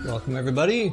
Welcome, everybody.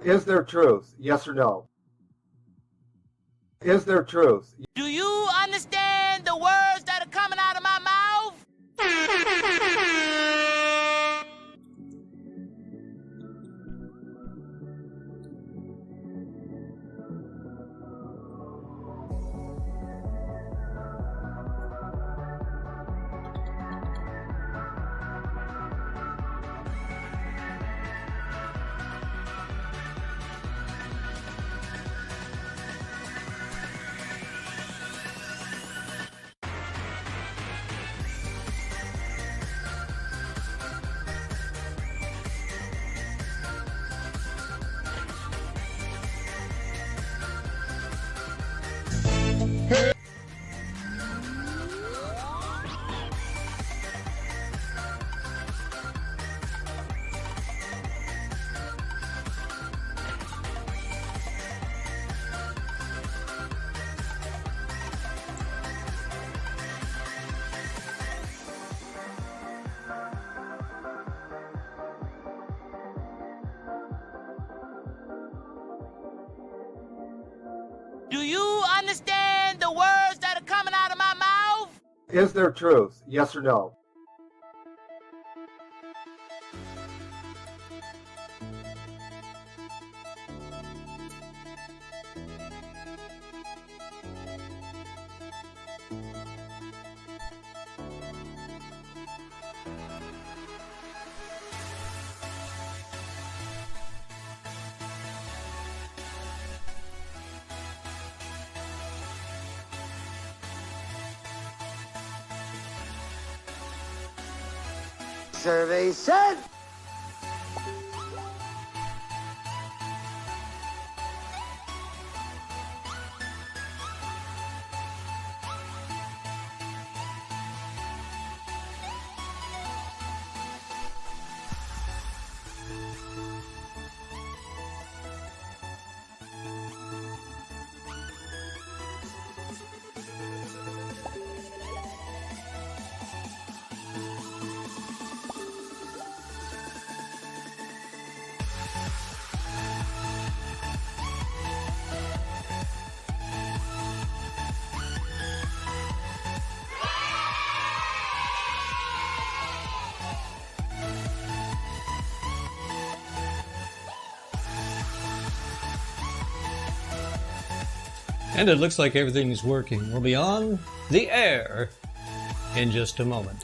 Is there truth? Yes or no? Is there truth? Do you understand the words that are coming out of my mouth? Do you understand the words that are coming out of my mouth? Is there truth? Yes or no? Survey said. And it looks like everything is working. We'll be on the air in just a moment.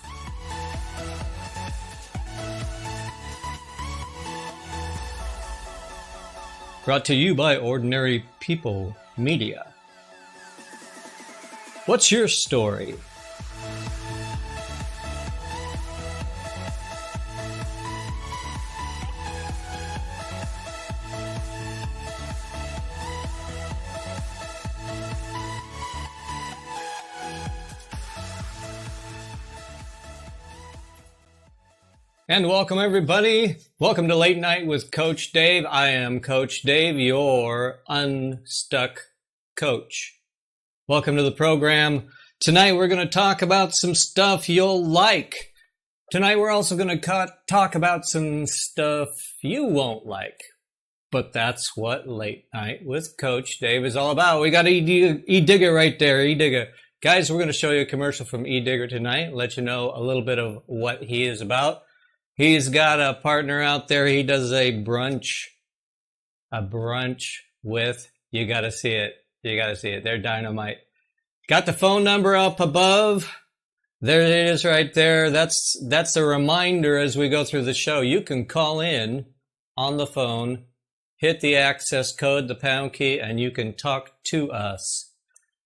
Brought to you by Ordinary People Media. What's your story? And welcome, everybody. Welcome to Late Night with Coach Dave. I am Coach Dave, your unstuck coach. Welcome to the program. Tonight we're going to talk about some stuff you'll like. Tonight we're also going to talk about some stuff you won't like. But that's what Late Night with Coach Dave is all about. We got E-Digger right there, E-Digger. Guys, we're going to show you a commercial from E-Digger tonight, let you know a little bit of what he is about. He's got a partner out there. He does a brunch with, you got to see it. You got to see it. They're dynamite. Got the phone number up above. There it is right there. That's a reminder as we go through the show. You can call in on the phone, hit the access code, the pound key, and you can talk to us.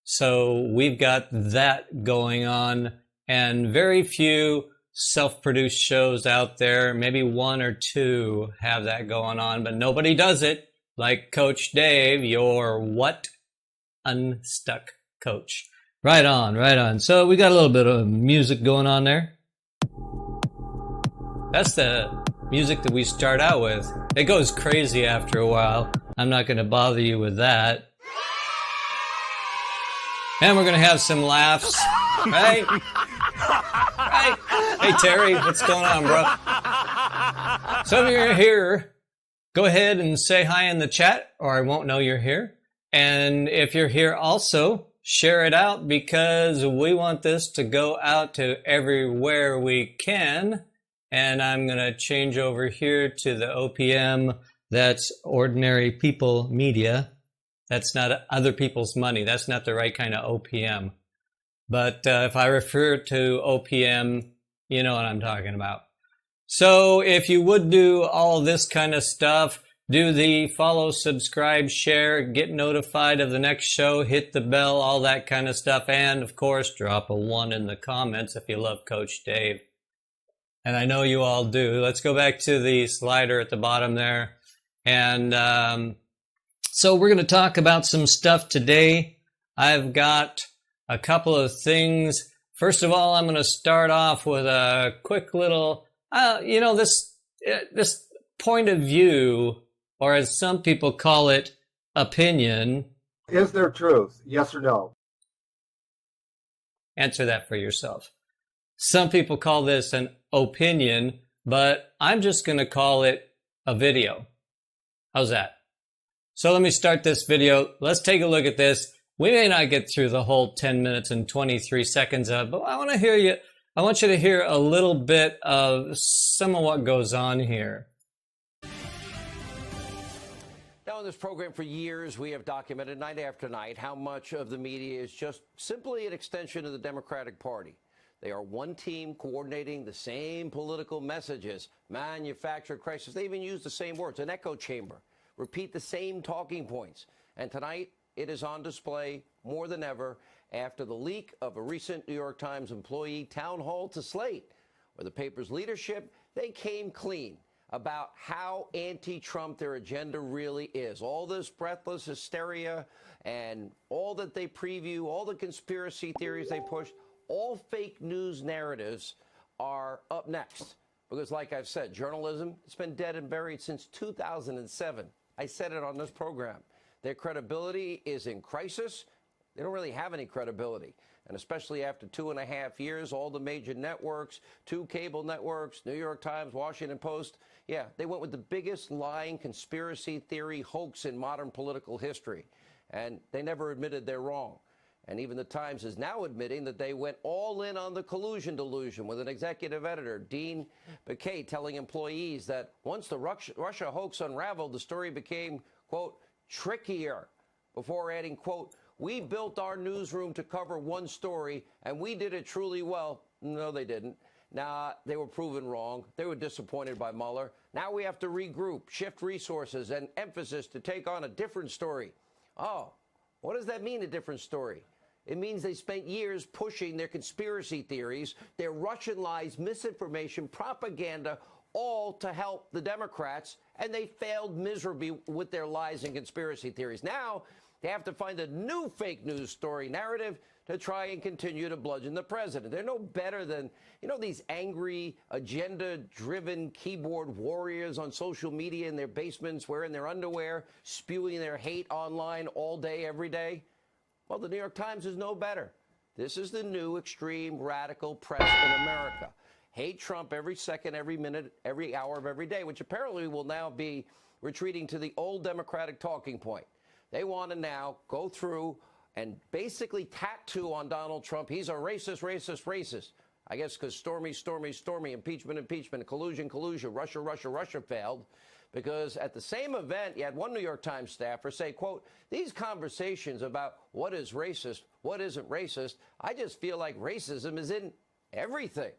So we've got that going on, and very few self-produced shows out there. Maybe one or two have that going on, but nobody does it like Coach Dave, your what? Unstuck coach. Right on, right on. So we got a little bit of music going on there. That's the music that we start out with. It goes crazy after a while. I'm not going to bother you with that. And we're going to have some laughs, right? Right? Hey, Terry, what's going on, bro? So if you're here, go ahead and say hi in the chat, or I won't know you're here. And if you're here also, share it out, because we want this to go out to everywhere we can. And I'm going to change over here to the OPM. That's Ordinary People Media. That's not other people's money. That's not the right kind of OPM. But if I refer to OPM, you know what I'm talking about. So if you would do all this kind of stuff, do the follow, subscribe, share, get notified of the next show, hit the bell, all that kind of stuff. And, of course, drop a 1 in the comments if you love Coach Dave. And I know you all do. Let's go back to the slider at the bottom there. And so we're going to talk about some stuff today. I've got a couple of things. First of all, I'm going to start off with a quick little, this point of view, or as some people call it, opinion. Is there truth? Yes or no? Answer that for yourself. Some people call this an opinion, but I'm just going to call it a video. How's that? So let me start this video. Let's take a look at this. We may not get through the whole 10 minutes and 23 seconds of it, but I want to hear you. I want you to hear a little bit of some of what goes on here. Now, in this program for years, we have documented night after night how much of the media is just simply an extension of the Democratic Party. They are one team coordinating the same political messages, manufactured crisis. They even use the same words, an echo chamber, repeat the same talking points. And tonight, it is on display more than ever after the leak of a recent New York Times employee town hall to Slate, where the paper's leadership, they came clean about how anti-Trump their agenda really is. All this breathless hysteria and all that they preview, all the conspiracy theories they push, all fake news narratives are up next. Because like I've said, journalism, it's been dead and buried since 2007. I said it on this program. Their credibility is in crisis. They don't really have any credibility. And especially after 2.5 years, all the major networks, 2 cable networks, New York Times, Washington Post, yeah, they went with the biggest lying conspiracy theory hoax in modern political history. And they never admitted they're wrong. And even the Times is now admitting that they went all in on the collusion delusion, with an executive editor, Dean Baquet, telling employees that once the Russia hoax unraveled, the story became, quote, trickier, before adding, quote, we built our newsroom to cover one story, and we did it truly well. No, they didn't. Nah, they were proven wrong. They were disappointed by Mueller. Now we have to regroup, shift resources and emphasis to take on a different story. Oh, what does that mean, a different story? It means they spent years pushing their conspiracy theories, their Russian lies, misinformation, propaganda, all to help the Democrats, and they failed miserably with their lies and conspiracy theories. Now they have to find a new fake news story narrative to try and continue to bludgeon the president. They're no better than, these angry, agenda-driven keyboard warriors on social media in their basements, wearing their underwear, spewing their hate online all day, every day. Well, the New York Times is no better. This is the new extreme radical press in America. Hate Trump every second, every minute, every hour of every day, which apparently will now be retreating to the old Democratic talking point. They want to now go through and basically tattoo on Donald Trump, he's a racist, racist, racist. I guess because Stormy, impeachment, collusion, Russia failed. Because at the same event, you had one New York Times staffer say, quote, these conversations about what is racist, what isn't racist, I just feel like racism is in everything.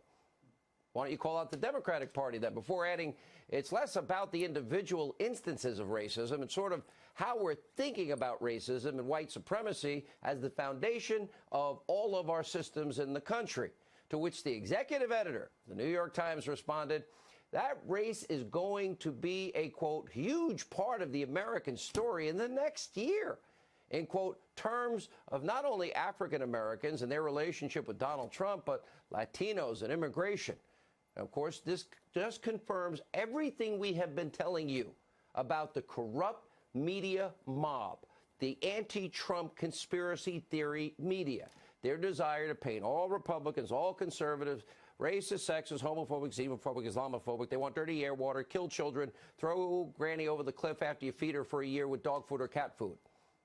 Why don't you call out the Democratic Party then before adding, it's less about the individual instances of racism and sort of how we're thinking about racism and white supremacy as the foundation of all of our systems in the country. To which the executive editor, the New York Times, responded, that race is going to be a, quote, huge part of the American story in the next year, in, quote, terms of not only African Americans and their relationship with Donald Trump, but Latinos and immigration. And of course, this just confirms everything we have been telling you about the corrupt media mob, the anti-Trump conspiracy theory media, their desire to paint all Republicans, all conservatives, racist, sexist, homophobic, xenophobic, Islamophobic. They want dirty air, water, kill children, throw granny over the cliff after you feed her for a year with dog food or cat food.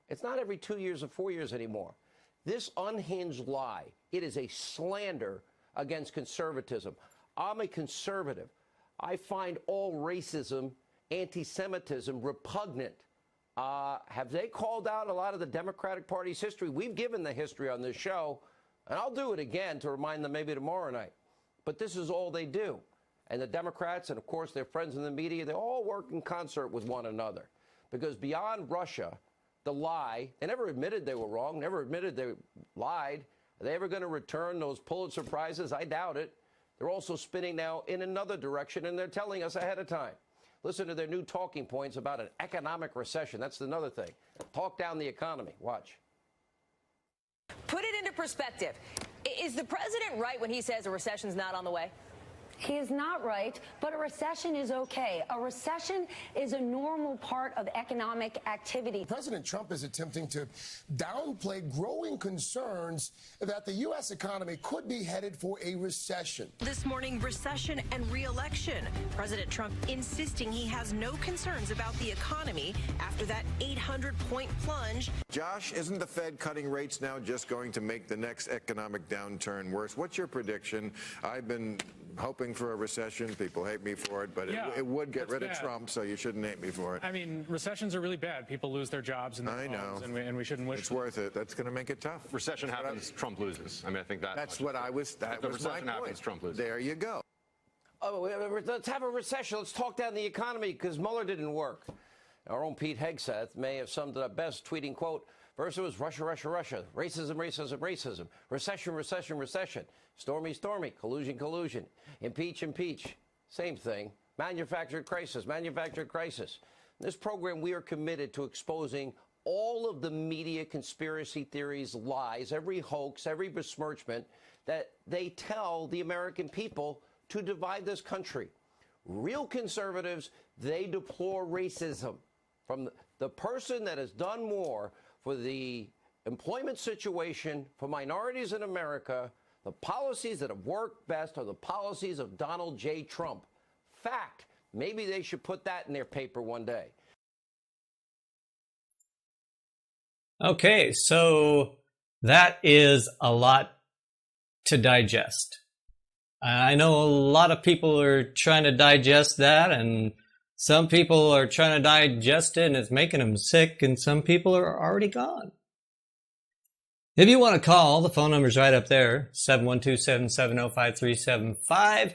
It's not every 2 years or 4 years anymore. This unhinged lie, it is a slander against conservatism. I'm a conservative. I find all racism, anti-Semitism repugnant. Have they called out a lot of the Democratic Party's history? We've given the history on this show, and I'll do it again to remind them maybe tomorrow night. But this is all they do. And the Democrats and, of course, their friends in the media, they all work in concert with one another. Because beyond Russia, the lie, they never admitted they were wrong, never admitted they lied. Are they ever going to return those Pulitzer Prizes? I doubt it. They're also spinning now in another direction, and they're telling us ahead of time. Listen to their new talking points about an economic recession. That's another thing. Talk down the economy. Watch. Put it into perspective. Is the president right when he says a recession's not on the way? He is not right, but a recession is okay. A recession is a normal part of economic activity. President Trump is attempting to downplay growing concerns that the U.S. economy could be headed for a recession. This morning, recession and re-election. President Trump insisting he has no concerns about the economy after that 800-point plunge. Josh, isn't the Fed cutting rates now just going to make the next economic downturn worse? What's your prediction? I've been hoping for a recession. People hate me for it, but it would get rid of Trump, so you shouldn't hate me for it. I mean, recessions are really bad. People lose their jobs and their homes, and we shouldn't wish it's worth it. That's going to make it tough. Recession happens, Trump loses. I mean, I think that's what I was. That the was recession my happens, point. Trump loses. There you go. Oh, let's have a recession. Let's talk down the economy because Mueller didn't work. Our own Pete Hegseth may have summed it up best, tweeting, quote, first it was Russia, Russia, Russia, racism, racism, racism, recession, recession, recession, stormy, stormy, collusion, collusion, impeach, impeach, same thing, manufactured crisis, manufactured crisis. In this program, we are committed to exposing all of the media conspiracy theories, lies, every hoax, every besmirchment that they tell the American people to divide this country. Real conservatives, they deplore racism. From the person that has done more for the employment situation for minorities in America, the policies that have worked best are the policies of Donald J. Trump. Fact. Maybe they should put that in their paper one day. Okay, so that is a lot to digest. I know a lot of people are trying to digest that, and some people are trying to digest it and it's making them sick, and some people are already gone. If you want to call, the phone number's right up there, 712-770-5375.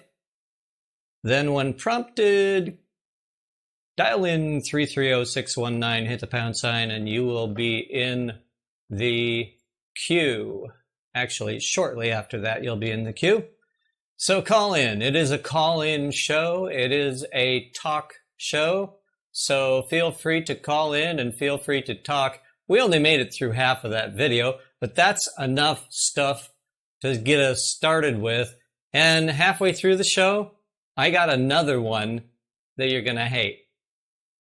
Then when prompted, dial in 330-619, hit the pound sign, and you will be in the queue. Actually, shortly after that, you'll be in the queue. So call in. It is a call-in show. It is a talk show. So feel free to call in and feel free to talk. We only made it through half of that video, but that's enough stuff to get us started with. And halfway through the show, I got another one that you're going to hate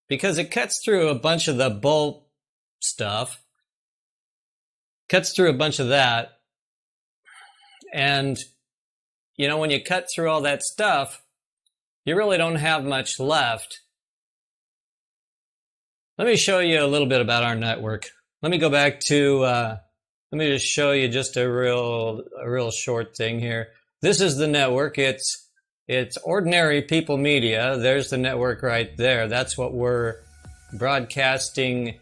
because it cuts through a bunch of the bull stuff, cuts through a bunch of that. And, you know, when you cut through all that stuff, you really don't have much left. Let me show you a little bit about our network. Let me go back to, let me just show you just a real short thing here. This is the network. It's Ordinary People Media. There's the network right there. That's what we're broadcasting.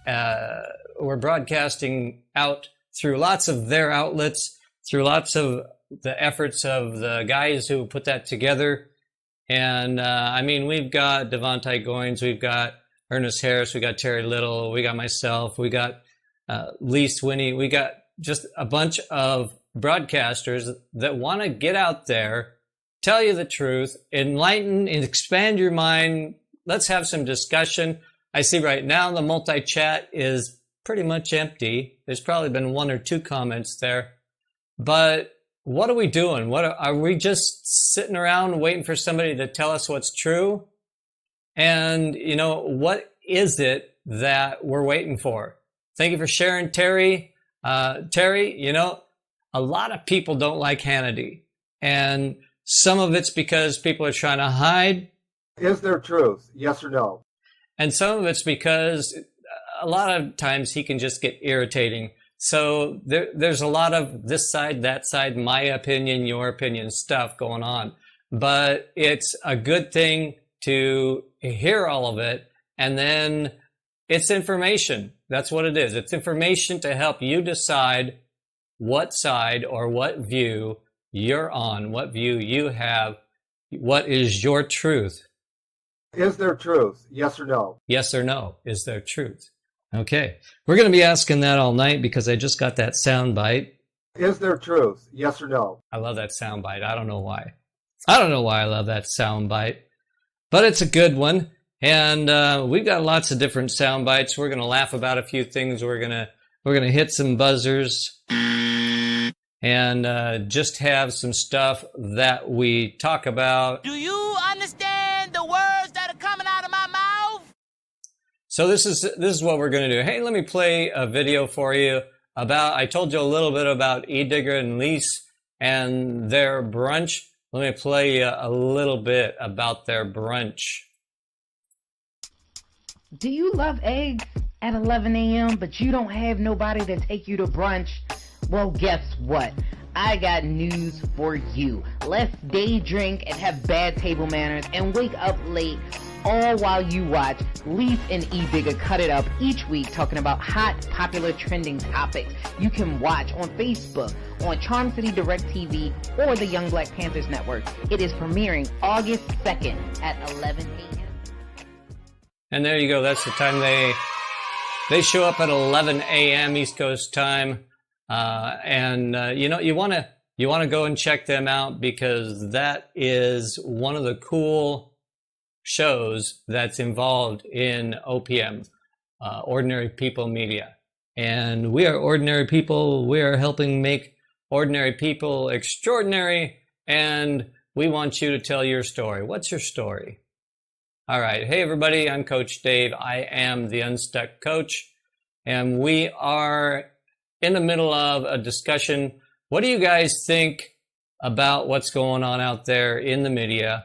We're broadcasting out through lots of their outlets, through lots of the efforts of the guys who put that together. And I mean, we've got Devontae Goins, we've got Ernest Harris, we got Terry Little, we got myself, we got Lee Swinney, we got just a bunch of broadcasters that want to get out there, tell you the truth, enlighten and expand your mind. Let's have some discussion. I see right now the multi-chat is pretty much empty. There's probably been 1 or 2 comments there. But what are we doing? Are we just sitting around waiting for somebody to tell us what's true? And, you know, what is it that we're waiting for? Thank you for sharing, Terry. Terry, you know, a lot of people don't like Hannity. And some of it's because people are trying to hide. Is there truth? Yes or no? And some of it's because a lot of times he can just get irritating. So there's a lot of this side, that side, my opinion, your opinion stuff going on. But it's a good thing to hear all of it. And then it's information. That's what it is. It's information to help you decide what side or what view you're on, what view you have, what is your truth. Is there truth? Yes or no? Yes or no. Is there truth? Okay. We're going to be asking that all night because I just got that sound bite. Is there truth? Yes or no? I love that sound bite. I don't know why. I don't know why I love that sound bite, but it's a good one. And we've got lots of different sound bites. We're going to laugh about a few things. We're going to hit some buzzers and just have some stuff that we talk about. Do you understand the words that are coming out of my mouth? So this is what we're going to do. Hey, let me play a video for you about, I told you a little bit about E-Digger and Lise and their brunch. Let me play you a little bit about their brunch. Do you love eggs at 11 a.m., but you don't have nobody to take you to brunch? Well, guess what? I got news for you. Let's day drink and have bad table manners and wake up late, all while you watch Leaf and E-Digger cut it up each week talking about hot, popular, trending topics you can watch on Facebook, on Charm City Direct TV, or the Young Black Panthers Network. It is premiering August 2nd at 11 a.m. And there you go. That's the time they show up at 11 a.m. East Coast time. You know, you want to go and check them out because that is one of the cool shows that's involved in OPM, Ordinary People Media. And we are ordinary people. We are helping make ordinary people extraordinary. And we want you to tell your story. What's your story? All right. Hey, everybody. I'm Coach Dave. I am the Unstuck Coach. And we are in the middle of a discussion. What do you guys think about what's going on out there in the media?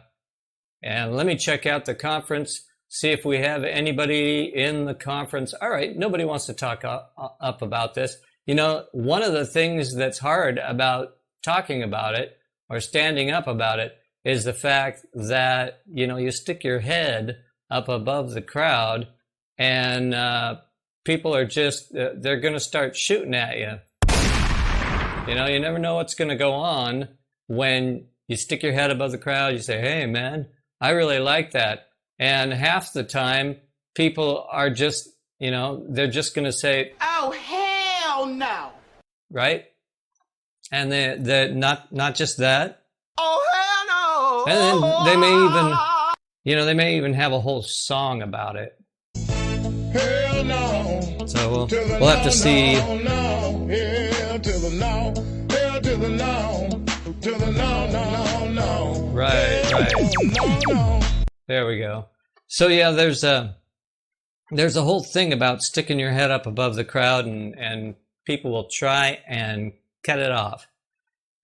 And let me check out the conference, see if we have anybody in the conference. All right. Nobody wants to talk up about this. You know, one of the things that's hard about talking about it or standing up about it is the fact that, you know, you stick your head up above the crowd and people are just, they're going to start shooting at you. You know, you never know what's going to go on when you stick your head above the crowd. You say, hey, man, I really like that. And half the time, people are just, you know, they're just going to say, oh, hell no. Right? And they're not just that. Oh, hell no. And then they may even, you know, they may even have a whole song about it. Hell no. So we'll have to see. No. Hell to the no. Hell to the no. To the no. Right. No. There we go. So yeah, there's a whole thing about sticking your head up above the crowd and people will try and cut it off.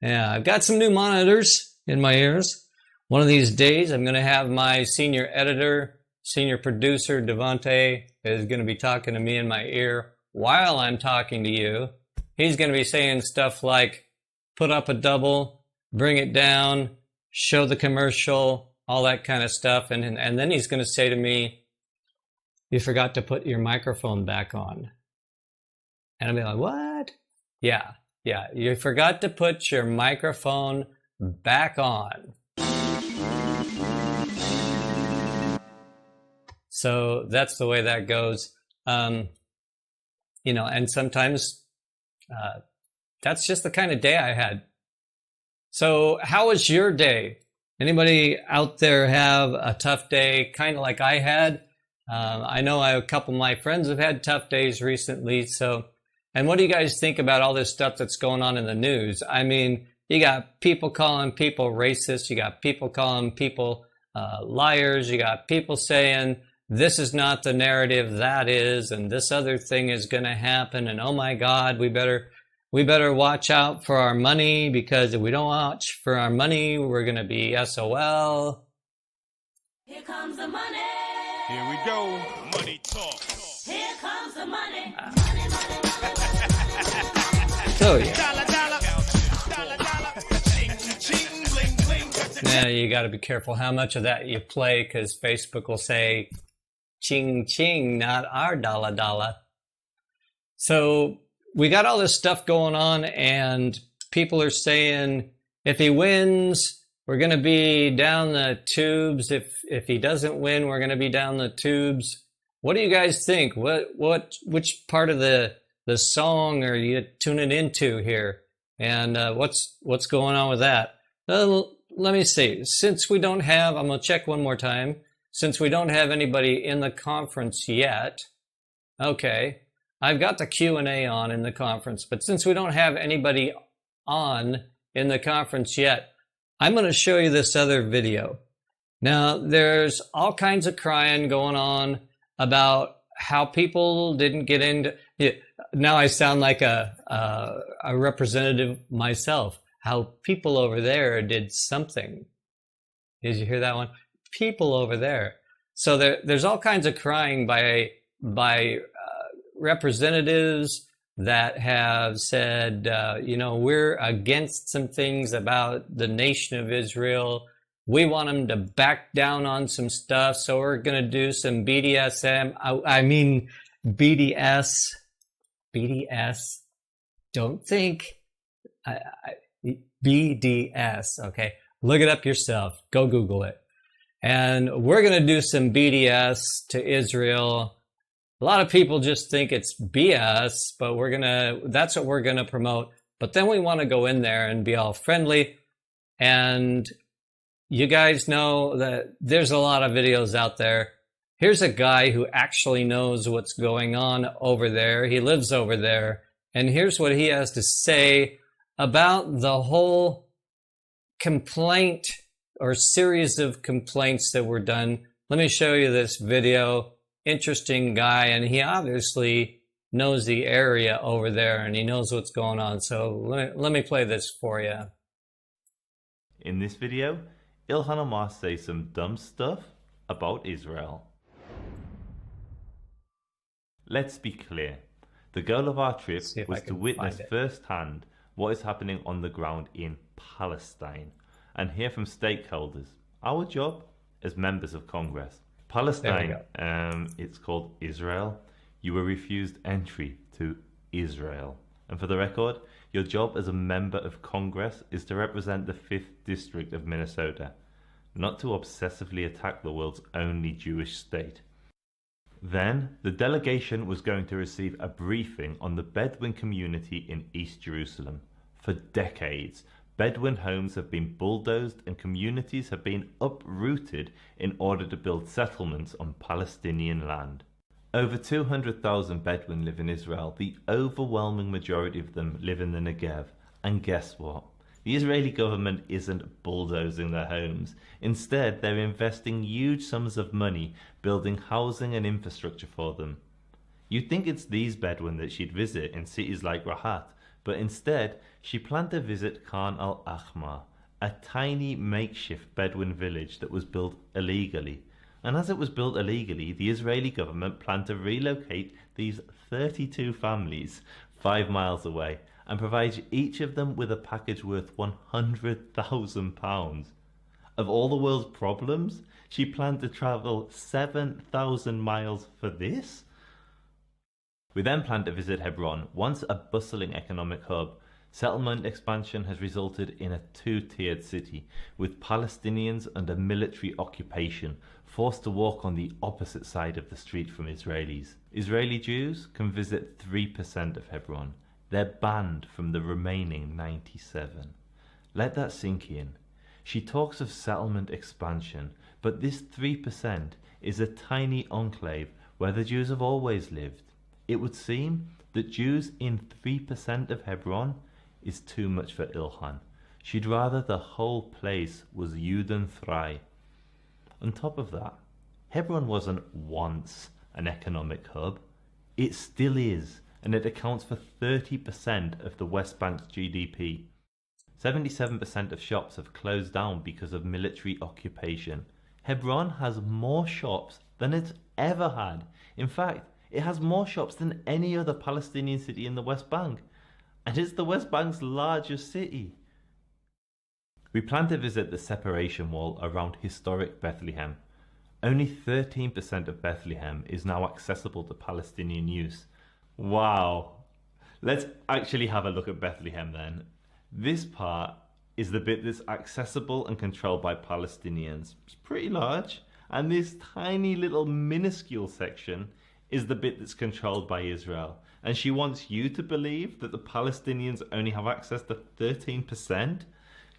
Yeah, I've got some new monitors in my ears. One of these days, I'm going to have my senior editor, senior producer, Devontae, is going to be talking to me in my ear while I'm talking to you. He's going to be saying stuff like, put up a double, bring it down, show the commercial, all that kind of stuff. And then he's going to say to me, you forgot to put your microphone back on. And I'll be like, what? Yeah, Yeah, you forgot to put your microphone back on. So that's the way that goes. You know, and sometimes that's just the kind of day I had. So how was your day? Anybody out there have a tough day, kind of like I had? I know a couple of my friends have had tough days recently. So, and what do you guys think about all this stuff that's going on in the news? I mean, you got people calling people racist. You got people calling people liars. You got people saying this is not the narrative, that is, and this other thing is going to happen. And oh my God, we better watch out for our money, because if we don't watch for our money, we're going to be SOL. Here comes the money. Here we go. Money talk. Here comes the money. So yeah. Dollar, dollar. Dollar, dollar. Ching, ching, bling, bling. Now you got to be careful how much of that you play, because Facebook will say ching ching, not our dollar dollar. So we got all this stuff going on, and people are saying if he wins, we're going to be down the tubes. If he doesn't win, we're going to be down the tubes. What do you guys think? Which part of the song are you tuning into here? And what's going on with that? Let me see. Since we don't have, I'm going to check one more time. Since we don't have anybody in the conference yet, okay, I've got the Q&A on in the conference, but since we don't have anybody on in the conference yet, I'm going to show you this other video. Now, there's all kinds of crying going on about how people didn't get into. Now I sound like a representative myself. How people over there did something. Did you hear that one? People over there. So there's all kinds of crying by representatives that have said, you know, we're against some things about the nation of Israel. We want them to back down on some stuff, so we're going to do some BDSM. I mean, BDS. Don't think. BDS, okay? Look it up yourself. Go Google it. And we're going to do some BDS to Israel. A lot of people just think it's BS, but that's what we're going to promote. But then we want to go in there and be all friendly. And you guys know that there's a lot of videos out there. Here's a guy who actually knows what's going on over there. He lives over there. And here's what he has to say about the whole complaint or series of complaints that were done. Let me show you this video. Interesting guy, and he obviously knows the area over there, and he knows what's going on. So let me play this for you. In this video, Ilhan Omar says some dumb stuff about Israel. Let's be clear. The goal of our trip was to witness firsthand what is happening on the ground in Palestine and hear from stakeholders. Our job as members of Congress. Palestine, it's called Israel. You were refused entry to Israel. And for the record, your job as a member of Congress is to represent the 5th District of Minnesota, not to obsessively attack the world's only Jewish state. Then, the delegation was going to receive a briefing on the Bedouin community in East Jerusalem. For decades, Bedouin homes have been bulldozed and communities have been uprooted in order to build settlements on Palestinian land. Over 200,000 Bedouin live in Israel. The overwhelming majority of them live in the Negev. And guess what? The Israeli government isn't bulldozing their homes. Instead, they're investing huge sums of money building housing and infrastructure for them. You'd think it's these Bedouin that she'd visit in cities like Rahat, but instead, she planned to visit Khan al-Ahmar, a tiny makeshift Bedouin village that was built illegally. And as it was built illegally, the Israeli government planned to relocate these 32 families 5 miles away and provide each of them with a package worth £100,000. Of all the world's problems, she planned to travel 7,000 miles for this? We then planned to visit Hebron, once a bustling economic hub. Settlement expansion has resulted in a two-tiered city, with Palestinians under military occupation forced to walk on the opposite side of the street from Israelis. Israeli Jews can visit 3% of Hebron. They're banned from the remaining 97. Let that sink in. She talks of settlement expansion, but this 3% is a tiny enclave where the Jews have always lived. It would seem that Jews in 3% of Hebron is too much for Ilhan. She'd rather the whole place was Judenfrei. On top of that, Hebron wasn't once an economic hub. It still is, and it accounts for 30% of the West Bank's GDP. 77% of shops have closed down because of military occupation. Hebron has more shops than it's ever had. In fact, it has more shops than any other Palestinian city in the West Bank. And it's the West Bank's largest city. We plan to visit the separation wall around historic Bethlehem. Only 13% of Bethlehem is now accessible to Palestinian use. Wow. Let's actually have a look at Bethlehem then. This part is the bit that's accessible and controlled by Palestinians. It's pretty large. And this tiny little minuscule section is the bit that's controlled by Israel. And she wants you to believe that the Palestinians only have access to 13%?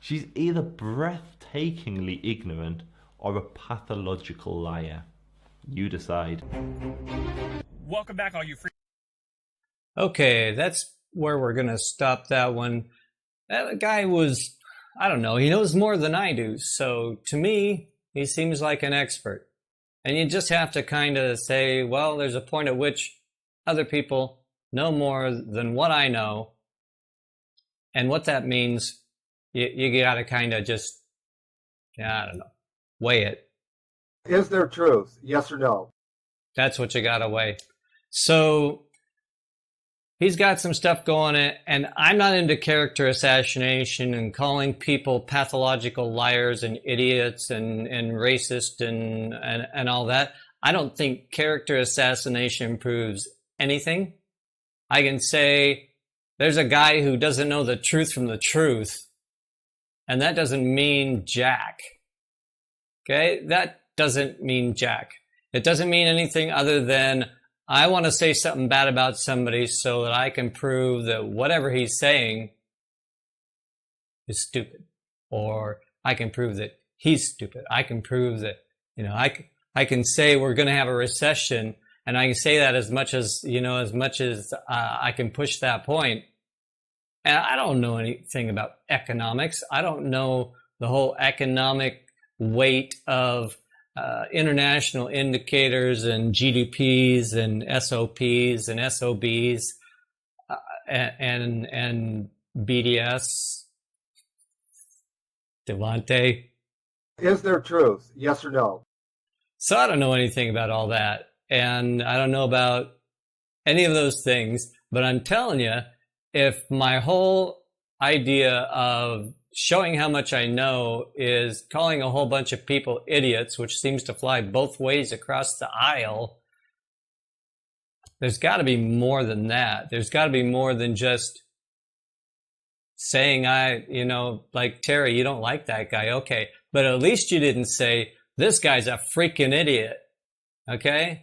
She's either breathtakingly ignorant or a pathological liar. You decide. Welcome back, all you free. Okay, that's where we're going to stop that one. That guy was, I don't know, he knows more than I do. So to me, he seems like an expert. And you just have to kind of say, well, there's a point at which other people know more than what I know. And what that means, you got to kind of just, I don't know, weigh it. Is there truth? Yes or no? That's what you got to weigh. So he's got some stuff going on, and I'm not into character assassination and calling people pathological liars and idiots and racist and all that. I don't think character assassination proves anything. I can say there's a guy who doesn't know the truth from the truth, and that doesn't mean jack. Okay? That doesn't mean jack. It doesn't mean anything other than I want to say something bad about somebody so that I can prove that whatever he's saying is stupid. Or I can prove that he's stupid. I can prove that, I can say we're going to have a recession, and I can say that as much as I can push that point. And I don't know anything about economics. I don't know the whole economic weight of international indicators and GDPs and SOPs and SOBs and BDS. Devante. Is there truth? Yes or no? So I don't know anything about all that. And I don't know about any of those things. But I'm telling you, if my whole idea of showing how much I know is calling a whole bunch of people idiots, which seems to fly both ways across the aisle, there's got to be more than that. There's got to be more than just saying, like Terry, you don't like that guy. Okay. But at least you didn't say, this guy's a freaking idiot. Okay.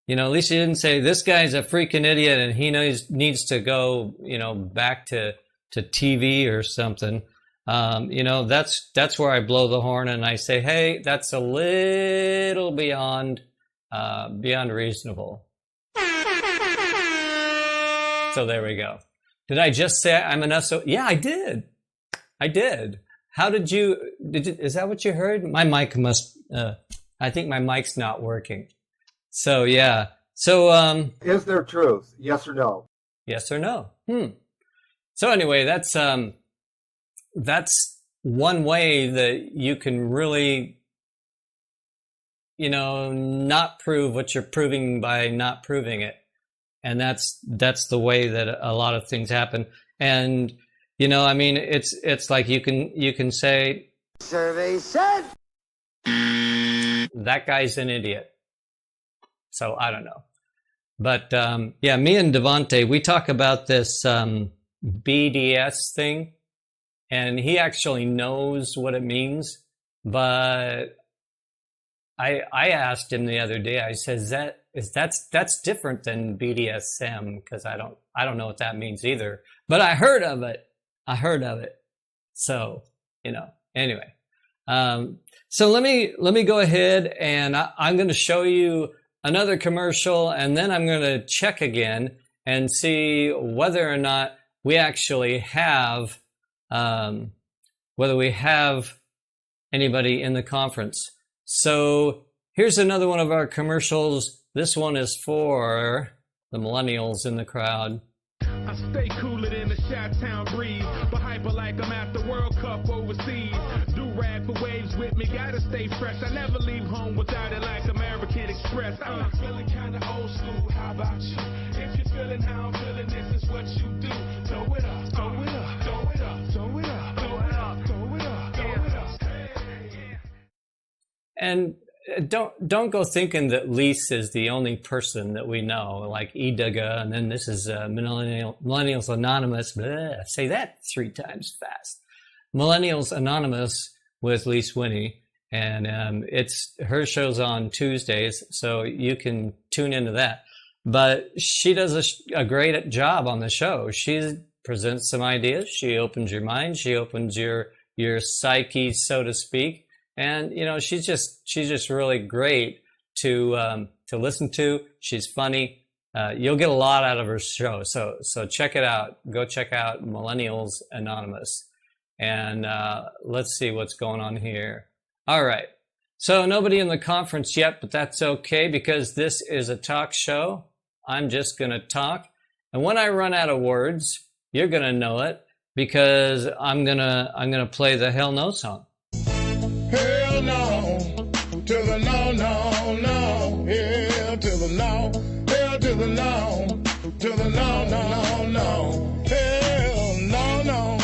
At least you didn't say, this guy's a freaking idiot and he needs to go, back to TV or something. That's where I blow the horn and I say, hey, that's a little beyond reasonable. So there we go. Did I just say I'm an SO? Yeah, I did. How did you, is that what you heard? My mic I think my mic's not working. So yeah. So, is there truth? Yes or no? Yes or no? So anyway, that's one way that you can really, not prove what you're proving by not proving it. And that's the way that a lot of things happen. And, it's like you can say, survey said that guy's an idiot. So I don't know. But, me and Devante, we talk about this, BDS thing, and he actually knows what it means. But I asked him the other day. I said, that's different than BDSM, because I don't know what that means either. But I heard of it. So, anyway. So let me go ahead, and I'm going to show you another commercial, and then I'm going to check again and see whether or not we actually have, whether we have anybody in the conference. So here's another one of our commercials. This one is for the millennials in the crowd. I stay cooler than the Chi-Town breeze, but hyper like I'm at the World Cup overseas. Do rag for waves with me, gotta stay fresh. I never leave home without it like American Express. I'm feeling kinda old school, how about you? If you're feeling how I'm feeling, this is what you do. Throw it up, throw it up, throw it up, throw it up, throw it up, throw it up, throw it up. And don't go thinking that Lise is the only person that we know, like Idaga, and then this is Millennials Anonymous. Bleh, say that 3 times fast. Millennials Anonymous with Lise Winnie, and it's her show's on Tuesdays, so you can tune into that. But she does a great job on the show. She presents some ideas. She opens your mind. She opens your psyche, so to speak. And she's just really great to listen to. She's funny. You'll get a lot out of her show. So check it out. Go check out Millennials Anonymous, and let's see what's going on here. All right. So nobody in the conference yet, but that's okay, because this is a talk show. I'm just gonna talk, and when I run out of words, you're gonna know it, because I'm gonna play the Hell No song. Hell no, to the no, no, no. Hell to the no, hell to the no, to the no, no, no. Hell no, no.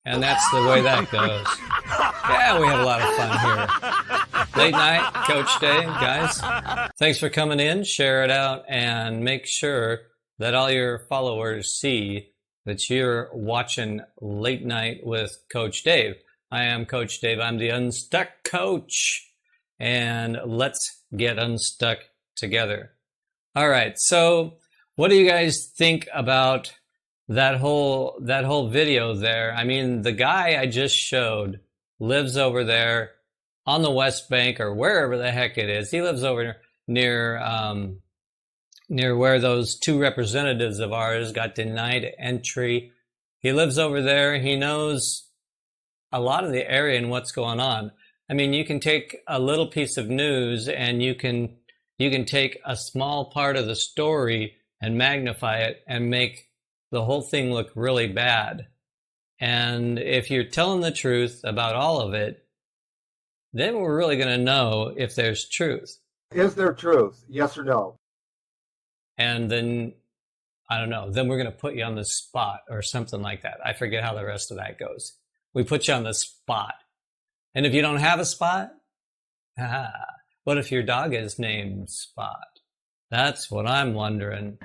And that's the way that goes. Yeah, we have a lot of fun here. Late night, Coach Dave, guys. Thanks for coming in. Share it out, and make sure that all your followers see that you're watching Late Night with Coach Dave. I am Coach Dave. I'm the Unstuck Coach. And let's get unstuck together. All right. So what do you guys think about that whole video there? I mean, the guy I just showed lives over there on the West Bank, or wherever the heck it is. He lives over near where those 2 representatives of ours got denied entry. He lives over there. He knows a lot of the area and what's going on. I mean, you can take a little piece of news, and you can take a small part of the story and magnify it and make the whole thing look really bad. And if you're telling the truth about all of it, then we're really going to know if there's truth. Is there truth? Yes or no? And then, I don't know, then we're going to put you on the spot or something like that. I forget how the rest of that goes. We put you on the spot. And if you don't have a spot, what if your dog is named Spot? That's what I'm wondering.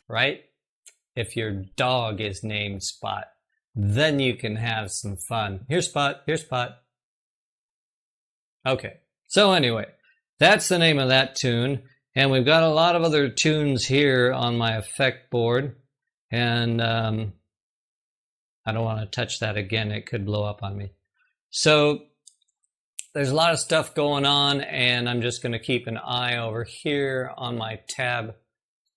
Right? If your dog is named Spot, then you can have some fun. Here's Spot. Here's Spot. Okay. So anyway, that's the name of that tune. And we've got a lot of other tunes here on my effect board. And I don't want to touch that again. It could blow up on me. So there's a lot of stuff going on, and I'm just going to keep an eye over here on my tab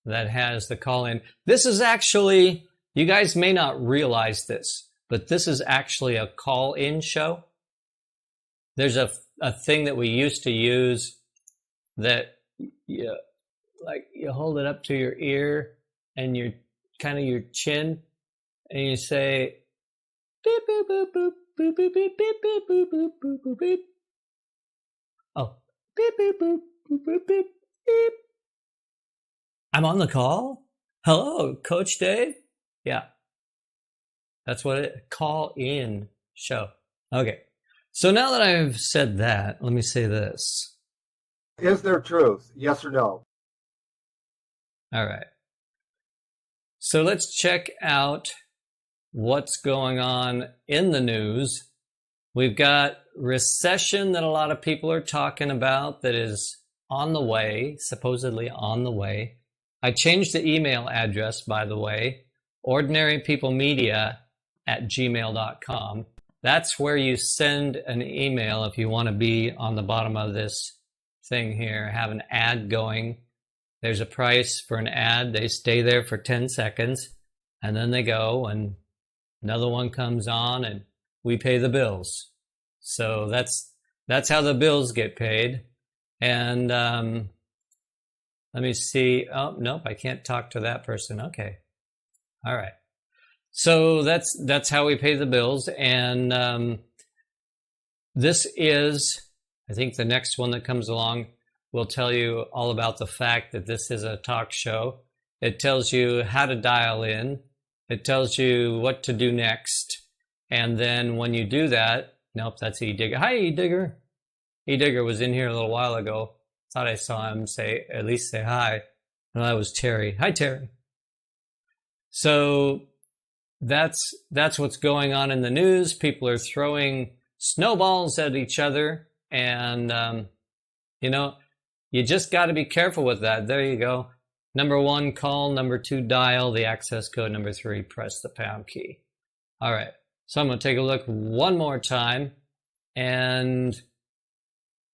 that has the call-in. This is actually, you guys may not realize this, but this is actually a call-in show. There's a thing that we used to use that you hold it up to your ear and your kind of your chin, and you say beep boop boop boop boop boop beep beep beep boop boop boop boop beep. Oh, beep beep boop boop boop beep beep. I'm on the call. Hello, Coach Dave. Yeah, that's what it call in show. Okay, so now that I've said that, let me say this. Is there truth? Yes or no? All right. So let's check out what's going on in the news. We've got recession that a lot of people are talking about that is on the way, supposedly on the way. I changed the email address, by the way, ordinarypeoplemedia@gmail.com. That's where you send an email if you want to be on the bottom of this thing here, have an ad going. There's a price for an ad. They stay there for 10 seconds, and then they go, and another one comes on, and we pay the bills. So that's how the bills get paid. And let me see. Oh, nope, I can't talk to that person. Okay. All right. So that's how we pay the bills. And this is, I think the next one that comes along will tell you all about the fact that this is a talk show. It tells you how to dial in. It tells you what to do next. And then when you do that, nope, that's E-Digger. Hi, E-Digger. E-Digger was in here a little while ago. Thought I saw him at least say hi. No, that was Terry. Hi, Terry. So that's what's going on in the news. People are throwing snowballs at each other. And, you just got to be careful with that. There you go. Number 1, call. Number 2, dial. The access code. Number 3, press the pound key. All right. So I'm going to take a look one more time. And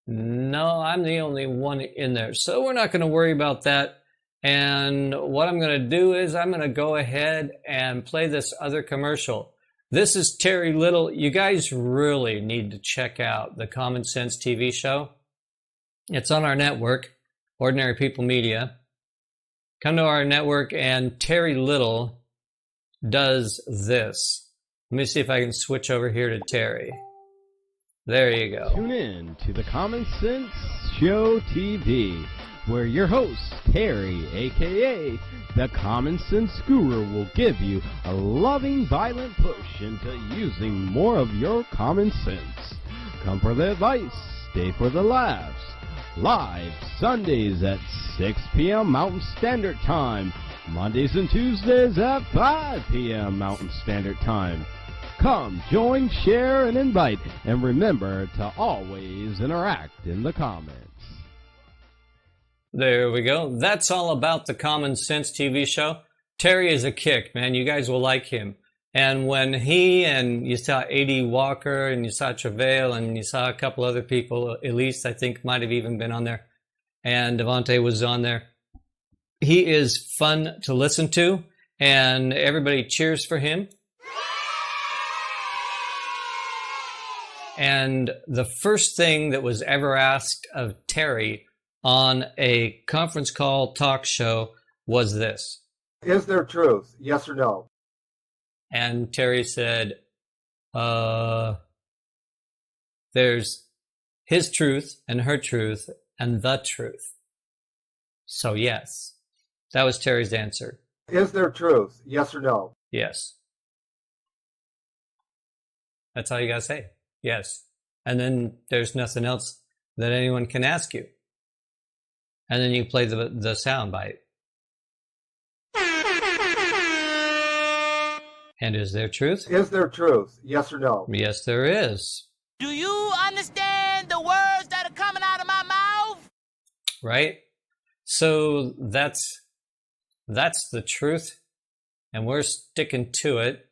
no, I'm the only one in there. So we're not going to worry about that. And what I'm going to do is I'm going to go ahead and play this other commercial. This is Terry Little. You guys really need to check out the Common Sense TV show. It's on our network, Ordinary People Media. Come to our network, and Terry Little does this. Let me see if I can switch over here to Terry. There you go. Tune in to the Common Sense Show TV, where your host, Terry, a.k.a. the Common Sense Guru, will give you a loving, violent push into using more of your common sense. Come for the advice, stay for the laughs. Live Sundays at 6 p.m. Mountain Standard Time. Mondays and Tuesdays at 5 p.m. Mountain Standard Time. Come, join, share, and invite. And remember to always interact in the comments. There we go. That's all about the Common Sense TV show. Terry is a kick, man. You guys will like him. And when he and you saw A.D. Walker and you saw Travail and you saw a couple other people, Elise, I think, might have even been on there, and Devontae was on there. He is fun to listen to, and everybody cheers for him. And the first thing that was ever asked of Terry on a conference call talk show was this. Is there truth? Yes or no? And Terry said, there's his truth and her truth and the truth. So yes, that was Terry's answer. Is there truth? Yes or no? Yes. That's all you gotta say. Yes. And then there's nothing else that anyone can ask you. And then you play the sound bite. And is there truth? Is there truth? Yes or no? Yes, there is. Do you understand the words that are coming out of my mouth? Right? So that's the truth, and we're sticking to it.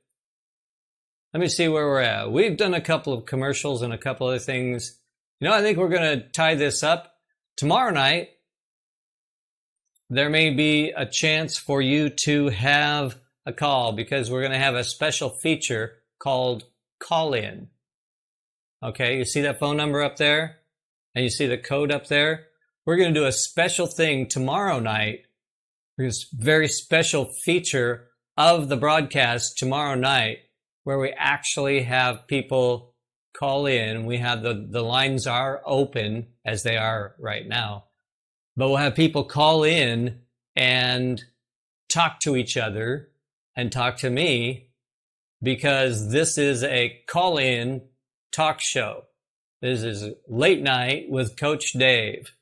Let me see where we're at. We've done a couple of commercials and a couple other things. I think we're going to tie this up. Tomorrow night, there may be a chance for you to have a call, because we're going to have a special feature called Call In. Okay, you see that phone number up there? And you see the code up there? We're going to do a special thing tomorrow night. This very special feature of the broadcast tomorrow night, where we actually have people call in. We have the lines are open, as they are right now. But we'll have people call in and talk to each other and talk to me, because this is a call-in talk show. This is Late Night with Coach Dave.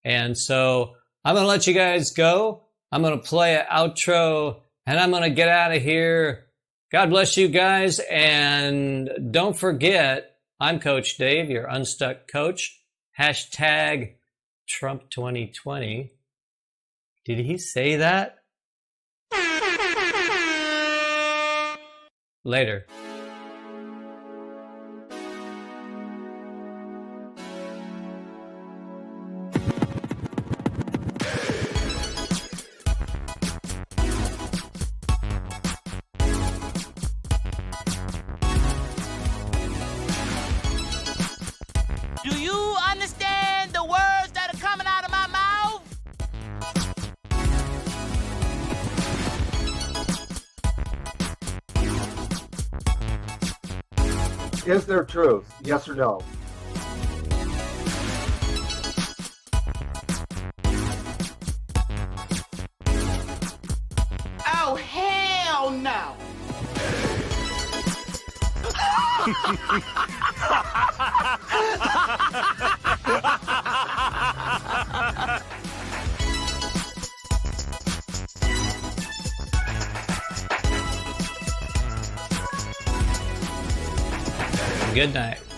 And so I'm going to let you guys go. I'm going to play an outro And I'm going to get out of here. God bless you guys. And don't forget, I'm Coach Dave, your unstuck coach. Hashtag Trump 2020. Did he say that? Later. Do you understand the words that are coming out of my mouth? Is there truth? Yes or no? Oh, hell no. Good night.